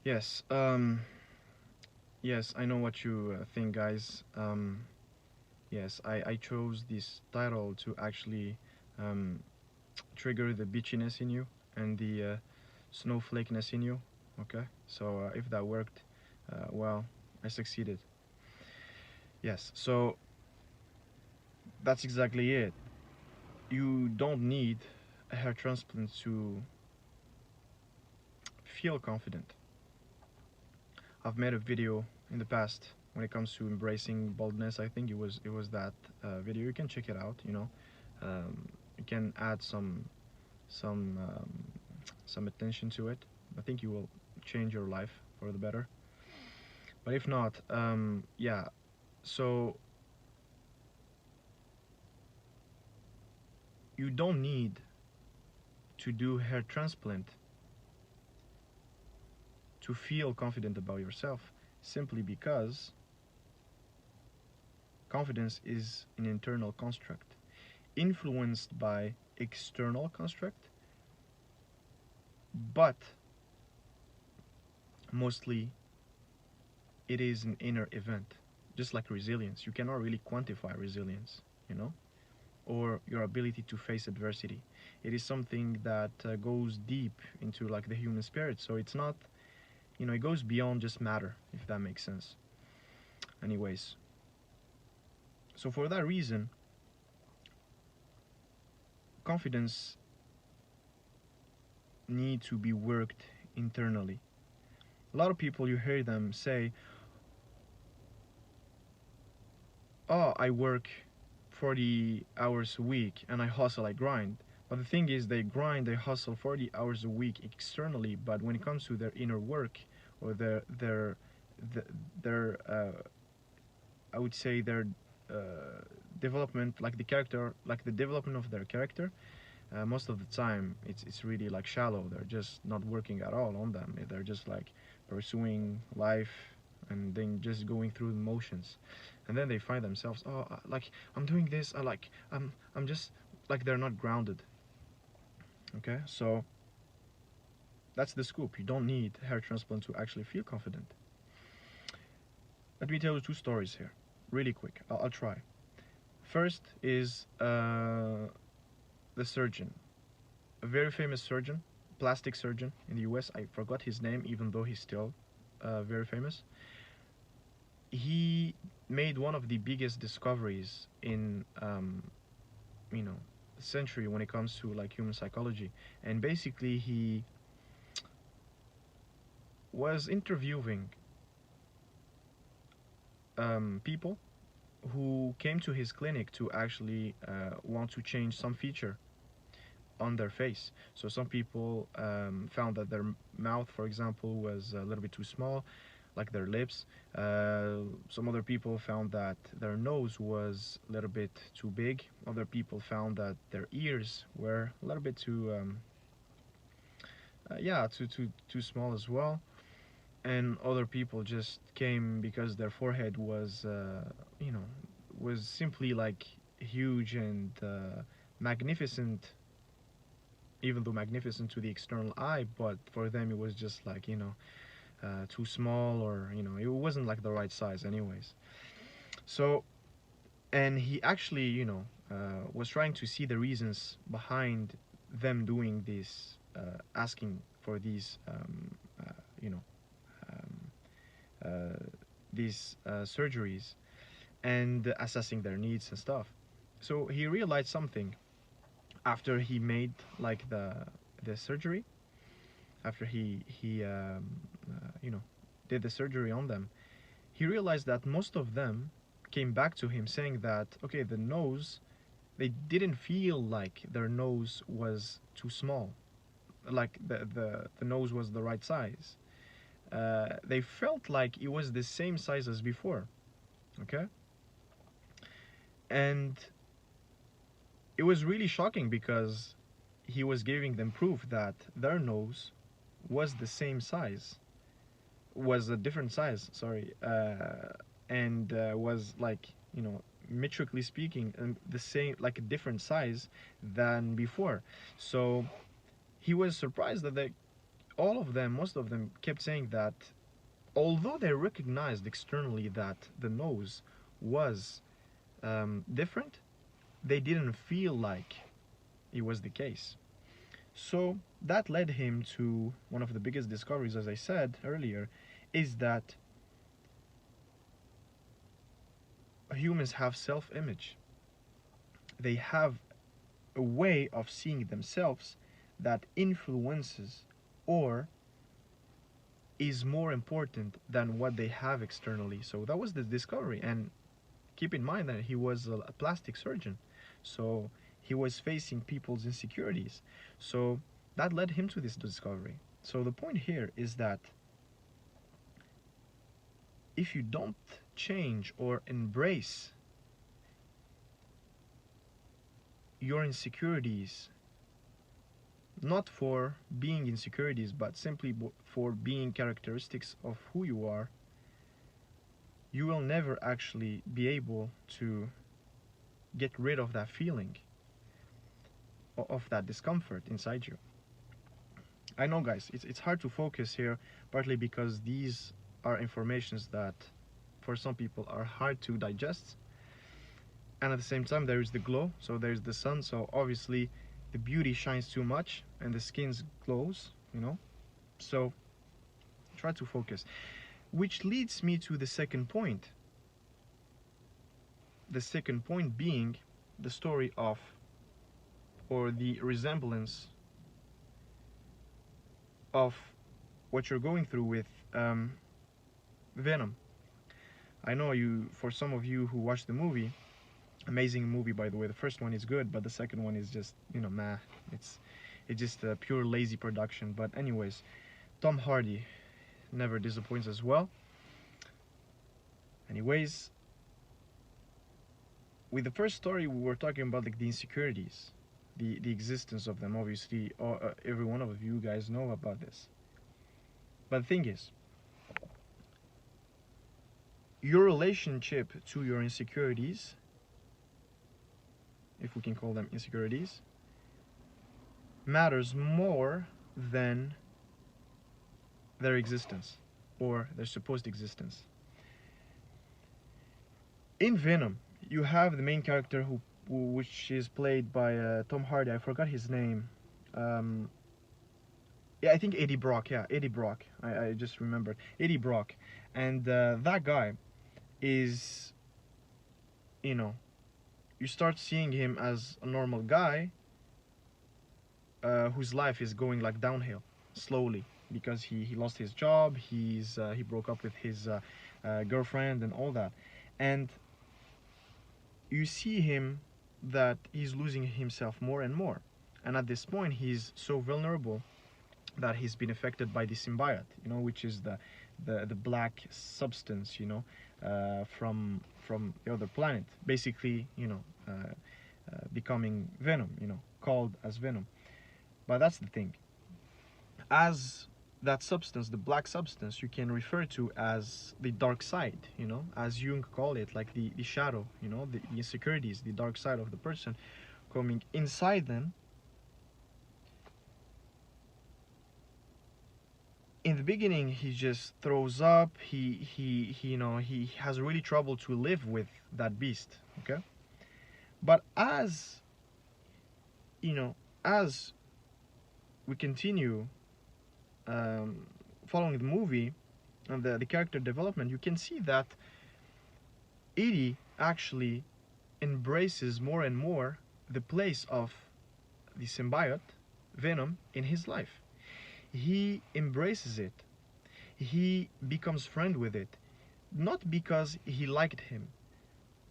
Yes. Yes, I know what you think, guys. Yes, I chose this title to actually um, trigger the bitchiness in you and the snowflakeness in you. Okay, so if that worked, well, I succeeded. Yes, so that's exactly it. You don't need a hair transplant to feel confident. I've made a video in the past when it comes to embracing baldness. I think it was that video. You can check it out. You can add some attention to it. I think you will change your life for the better. But if not, yeah. So you don't need to do hair transplant to feel confident about yourself, simply because confidence is an internal construct influenced by external construct, but mostly it is an inner event. Just like resilience, you cannot really quantify resilience, you know, or your ability to face adversity. It is something that goes deep into like the human spirit. So it's not, it goes beyond just matter, if that makes sense. Anyways, so for that reason, confidence need to be worked internally. A lot of people, you hear them say, "Oh, I work 40 hours a week and I hustle, I grind." But the thing is, they grind, they hustle 40 hours a week externally, but when it comes to their inner work or their I would say their development, like the character, like the development of their character, most of the time it's really like shallow. They're just not working at all on them. They're just like pursuing life and then just going through the motions, and then they find themselves, oh, like I'm doing this, I'm just like they're not grounded. Okay, so that's the scoop. You don't need hair transplant to actually feel confident. Let me tell you two stories here, really quick. I'll try. First is the surgeon, a very famous surgeon, plastic surgeon in the US. I forgot his name, even though he's still very famous. He made one of the biggest discoveries in, you know, the century when it comes to like human psychology. And basically, he was interviewing people who came to his clinic to actually want to change some feature on their face. So some people found that their mouth, for example, was a little bit too small, like their lips. Some other people found that their nose was a little bit too big. Other people found that their ears were a little bit too, yeah, too small as well. And other people just came because their forehead was, was simply like huge and magnificent, even though magnificent to the external eye, but for them it was just like, too small, or it wasn't like the right size anyways. So, and he actually, was trying to see the reasons behind them doing this, asking for these, you know um, uh, these surgeries, and assessing their needs and stuff. So he realized something after he made like the surgery, after he did the surgery on them. He realized that most of them came back to him saying that, okay, the nose, they didn't feel like their nose was too small, like the nose was the right size. They felt like it was the same size as before. Okay, and it was really shocking because he was giving them proof that their nose was the same size, was a different size, sorry, and was like, metrically speaking, the same, like a different size than before. So he was surprised that they, all of them, most of them, kept saying that although they recognized externally that the nose was different, they didn't feel like it was the case. So that led him to one of the biggest discoveries, as I said earlier, is that humans have self-image. They have a way of seeing themselves that influences or is more important than what they have externally. So that was the discovery. And keep in mind that he was a plastic surgeon. So he was facing people's insecurities. So that led him to this discovery. So the point here is that if you don't change or embrace your insecurities, not for being insecurities, but simply for being characteristics of who you are, you will never actually be able to get rid of that feeling, of that discomfort inside you. I know, guys, it's hard to focus here, partly because these are informations that for some people are hard to digest, and at the same time there is the glow, so there's the sun, so obviously the beauty shines too much and the skin glows, so try to focus, which leads me to the second point. The second point being the story of, or the resemblance of what you're going through with Venom. I know for some of you who watched the movie, amazing movie, by the way. The first one is good, but the second one is just, meh. It's just a pure lazy production. But anyways, Tom Hardy never disappoints as well. Anyways, with the first story, we were talking about like the insecurities, the existence of them. Obviously, every one of you guys know about this. But the thing is, your relationship to your insecurities, if we can call them insecurities, matters more than their existence or their supposed existence. In Venom, you have the main character which is played by Tom Hardy. I forgot his name. Yeah, I think Eddie Brock. Yeah, Eddie Brock. I just remembered Eddie Brock, and that guy is, you start seeing him as a normal guy whose life is going like downhill slowly because he lost his job. He broke up with his girlfriend and all that, and you see him that he's losing himself more and more, and at this point he's so vulnerable that he's been affected by the symbiote, which is the black substance, from the other planet, basically, becoming Venom, called as Venom. But that's the thing. As that substance, the black substance, you can refer to as the dark side, as Jung called it, like the shadow, the insecurities, the dark side of the person coming inside them. In the beginning, he just throws up. He has really trouble to live with that beast. Okay, but as as we continue following the movie and the character development, you can see that Eddie actually embraces more and more the place of the symbiote Venom in his life. He embraces it. He becomes friend with it, not because he liked him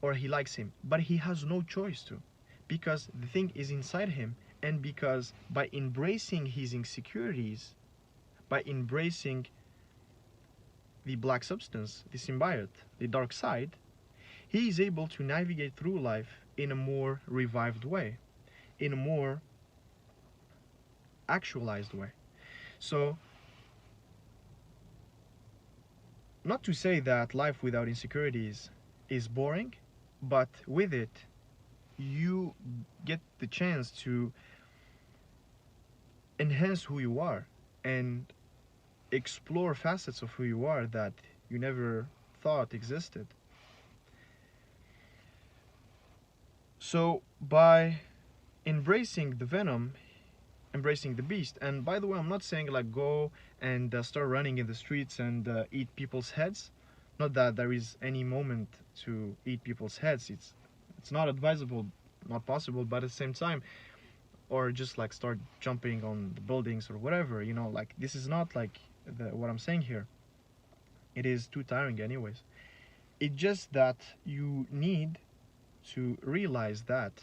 or he likes him, but he has no choice to, because the thing is inside him, and because by embracing his insecurities, by embracing the black substance, the symbiote, the dark side, he is able to navigate through life in a more revived way, in a more actualized way. So, not to say that life without insecurities is boring, but with it, you get the chance to enhance who you are and explore facets of who you are that you never thought existed. So by embracing the venom, embracing the beast, and by the way, I'm not saying like go and start running in the streets and eat people's heads. Not that there is any moment to eat people's heads. It's not advisable, not possible, but at the same time, or just like start jumping on the buildings or whatever, you know, like this is not like what I'm saying here. It is too tiring anyways. It's just that you need to realize that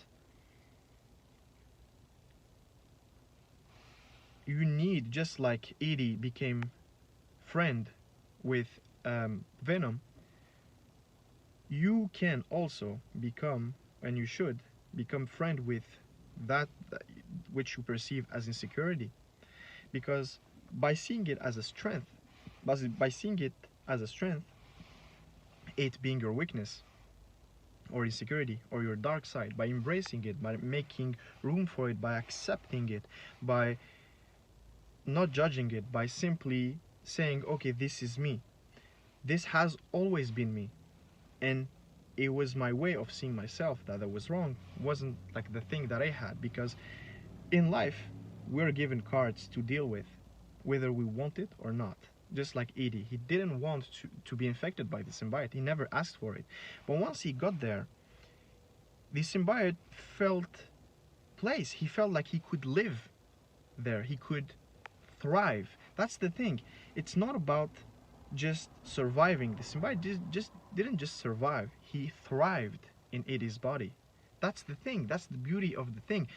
you need, just like Edie became friend with Venom, you can also become, and you should become friend with that which you perceive as insecurity, because by seeing it as a strength, by seeing it as a strength, it being your weakness or insecurity or your dark side, by embracing it, by making room for it, by accepting it, by not judging it, by simply saying, okay, this is me, this has always been me, and it was my way of seeing myself that I was wrong, wasn't like the thing that I had. Because in life we're given cards to deal with, whether we want it or not. Just like Edie, he didn't want to be infected by the symbiote, he never asked for it, but once he got there, the symbiote felt place, he felt like he could live there, he could thrive. That's the thing. It's not about just surviving. The symbiote just didn't just survive. He thrived in Edie's body. That's the thing. That's the beauty of the thing.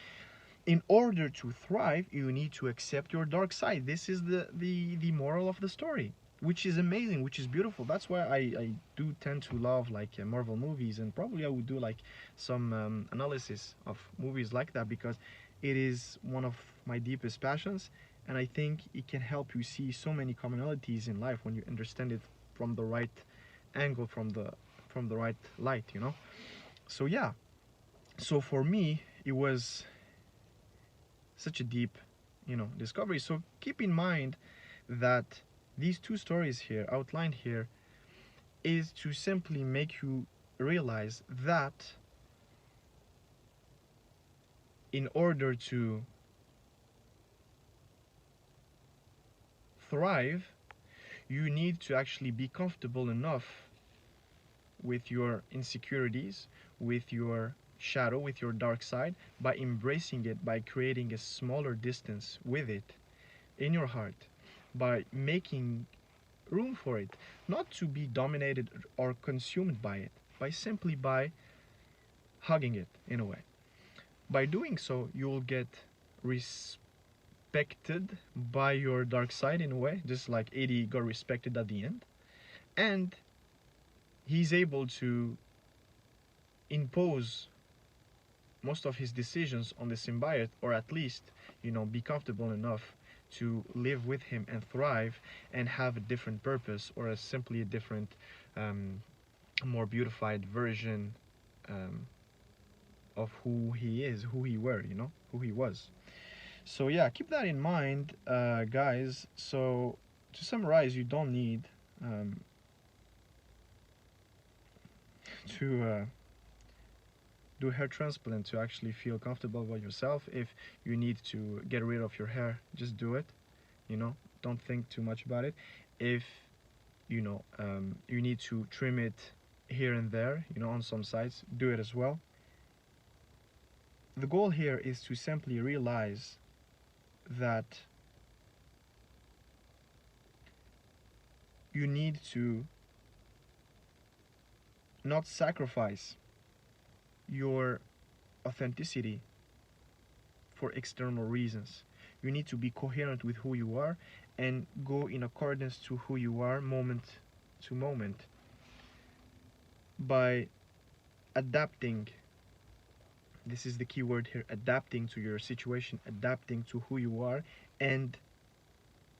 In order to thrive, you need to accept your dark side. This is the moral of the story, which is amazing, which is beautiful. That's why I do tend to love like Marvel movies, and probably I would do like some analysis of movies like that, because it is one of my deepest passions, and I think it can help you see so many commonalities in life when you understand it from the right angle, from the right light, you know. So yeah, so for me it was such a deep, you know, discovery. So keep in mind that these two stories here outlined here is to simply make you realize that in order to thrive, you need to actually be comfortable enough with your insecurities, with your shadow, with your dark side, by embracing it, by creating a smaller distance with it in your heart, by making room for it, not to be dominated or consumed by it, by simply by hugging it in a way. By doing so, you will get respected by your dark side in a way, just like Eddie got respected at the end, and he's able to impose most of his decisions on the symbiote, or at least, you know, be comfortable enough to live with him and thrive and have a different purpose, or simply a different, more beautified version of who he is, who he were, you know, who he was. So yeah, keep that in mind, guys. So to summarize, you don't need to do hair transplant to actually feel comfortable about yourself. If you need to get rid of your hair, just do it, you know, don't think too much about it. If you know, you need to trim it here and there, you know, on some sides, do it as well. The goal here is to simply realize that you need to not sacrifice your authenticity for external reasons. You need to be coherent with who you are and go in accordance to who you are moment to moment, by adapting. This is the key word here, adapting to your situation, adapting to who you are, and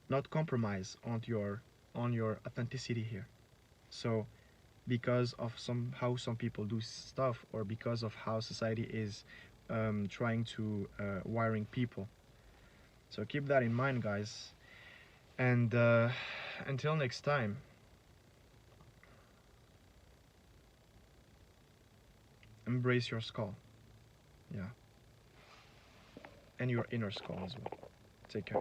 not compromise on your authenticity here. So because of how some people do stuff, or because of how society is trying to wiring people. So keep that in mind, guys. And until next time, embrace your skull. Yeah. And your inner skull as well. Take care.